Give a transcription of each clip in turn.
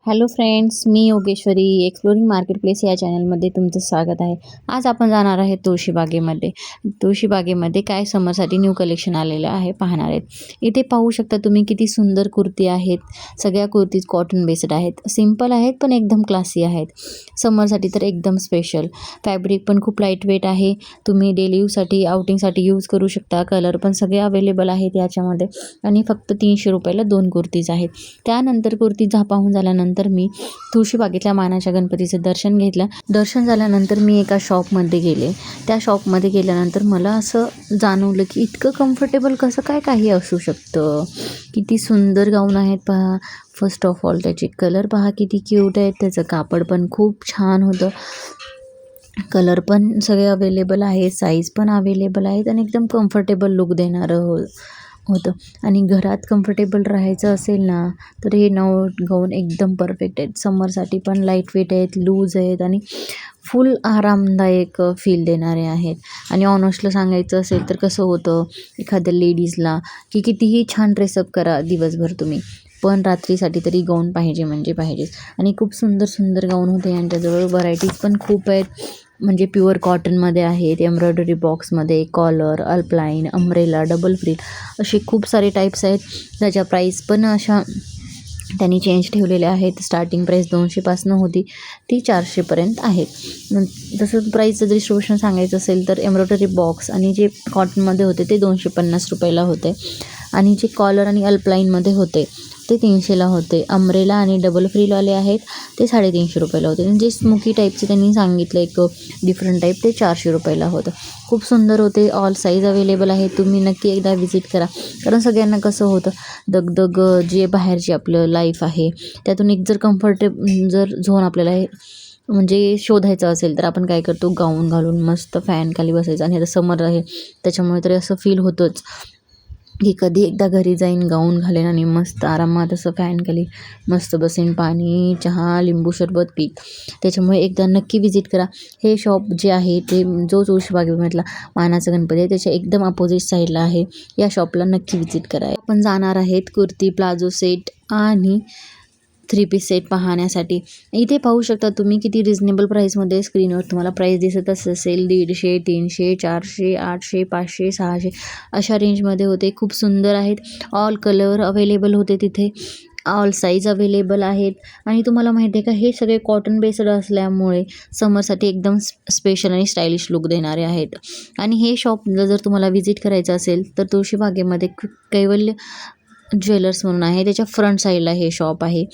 Hello friends, मी Yogeshwari exploring marketplace या चॅनलमध्ये तुमचं स्वागत आहे. आज आपण जाणार आहे तुळशीबागेमध्ये. तुळशीबागेमध्ये काय समरसाठी न्यू कलेक्शन आलेलं आहे पाहणार आहेत. इथे पाहू शकता तुम्ही किती सुंदर कुर्ती आहेत. सगळ्या कुर्तीज कॉटन बेस्ड आहेत. सिंपल आहेत पण एकदम क्लासी आहेत. समरसाठी तर एकदम स्पेशल. फॅब्रिक पण खूप लाईट वेट आहे. तुम्ही डेली यूजसाठी आउटिंगसाठी यूज करू शकता. कलर पण सगळे अवेलेबल आहेत याच्यामध्ये आणि फक्त 300 रुपयाला 2 कुर्तीज आहेत. त्यानंतर कुर्ती पाहून झाल्यानंतर मी तुळशीबागेतल्या मानाच्या गणपतीचं दर्शन घेतलं. दर्शन झाल्यानंतर मी एका शॉपमध्ये गेले. त्या शॉपमध्ये गेल्यानंतर मला असं जाणवलं की इतकं कम्फर्टेबल कसं काय काही असू शकतं. किती सुंदर गाऊन आहेत पहा. फर्स्ट ऑफ ऑल त्याचे कलर पहा किती क्यूट आहेत. त्याचं कापड पण खूप छान होतं. कलर पण सगळे अवेलेबल आहे. साईज पण अवेलेबल आहेत आणि एकदम कम्फर्टेबल लुक देणारं होतं. आणि घरात कम्फर्टेबल राहायचं असेल ना तर हे गाऊन एकदम परफेक्ट आहेत. समरसाठी पण लाईट वेट आहेत, लूज आहेत आणि फुल आरामदायक फील देणारे आहेत. आणि ऑनेस्टली सांगायचं असेल तर कसं होतं एखाद्या लेडीजला की कितीही छान ड्रेसअप करा दिवसभर तुम्ही, पण रात्रीसाठी तरी गाऊन पाहिजे म्हणजे पाहिजेच. आणि खूप सुंदर सुंदर गाऊन होते यांच्याजवळ. व्हरायटीज पण खूप आहेत. म्हणजे प्युअर कॉटनमध्ये आहेत, एम्ब्रॉयडरी बॉक्समध्ये, कॉलर, अल्पलाईन, अम्ब्रेला, डबल फ्रिल असे खूप सारे टाईप्स आहेत. त्याच्या प्राईस पण अशा त्यांनी चेंज ठेवलेल्या आहेत. स्टार्टिंग प्राईस 200पासून होती ती 400पर्यंत आहे. तसं प्राईसचं डिस्ट्रीब्युशन सांगायचं असेल तर एम्ब्रॉयडरी बॉक्स आणि जे कॉटनमध्ये होते ते 250 रुपयाला होते आणि जे कॉलर आणि अल्पलाईनमध्ये होते ते 300ला होते. अम्ब्रेला आणि डबल फ्रीलवाले आहेत ते 350 रुपयाला होते. आणि जे स्मोकी टाईपचे त्यांनी सांगितलं एक डिफरंट टाईप ते 400 रुपयाला होतं. खूप सुंदर होते. ऑल साईज अवेलेबल आहे. तुम्ही नक्की एकदा व्हिजिट करा. कारण सगळ्यांना कसं होतं दगदग जे बाहेरची आपलं लाईफ आहे त्यातून एक जर झोन आपल्याला म्हणजे शोधायचं असेल तर आपण काय करतो, गाऊन घालून मस्त फॅन खाली बसायचं. आणि आता समर आहे त्याच्यामुळे तरी असं फील होतंच की कधी एकदा घरी जाईन, गाऊन घालेन आणि मस्त आरामात असं फॅनखाली मस्त बसेन, पाणी, चहा, लिंबू सरबत पीत. त्याच्यामुळे एकदा नक्की विजिट करा. हे शॉप जे आहे ते जो तुळशीबागेमधला मानाचा गणपती आहे त्याच्या एकदम अपोजिट साईडला आहे. या शॉपला नक्की विजिट करा. आपण जाणार आहेत कुर्ती, प्लाझो सेट आणि 3 पीस सेट पाहण्यासाठी. इथे पाहू शकता तुम्ही किती रिजनेबल प्राईसमध्ये स्क्रीनवर तुम्हाला प्राईस दिसतच असेल. 150, 300, 400, 800, 500, 600 अशा रेंजमध्ये होते. खूप सुंदर आहेत. ऑल कलर अवेलेबल होते तिथे. ऑल साईज अवेलेबल आहेत. आणि तुम्हाला माहिती आहे का हे सगळे कॉटन बेस्ड असल्यामुळे समरसाठी एकदम स्पेशल आणि स्टायलिश लुक देणारे आहेत. आणि हे शॉपला जर तुम्हाला विजिट करायचं असेल तर तुळशीबागेमध्ये कैवल्य ज्वेलर्स म्हणून आहे. त्याच्या फ्रंट साईडला हे शॉप आहे.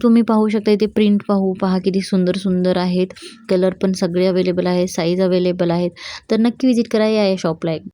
तुम्ही पाहू शकता इथे प्रिंट पहा किती सुंदर सुंदर आहेत. कलर पण सगळे अवेलेबल आहेत. साईज अवेलेबल आहेत. तर नक्की विजिट करा या शॉपला.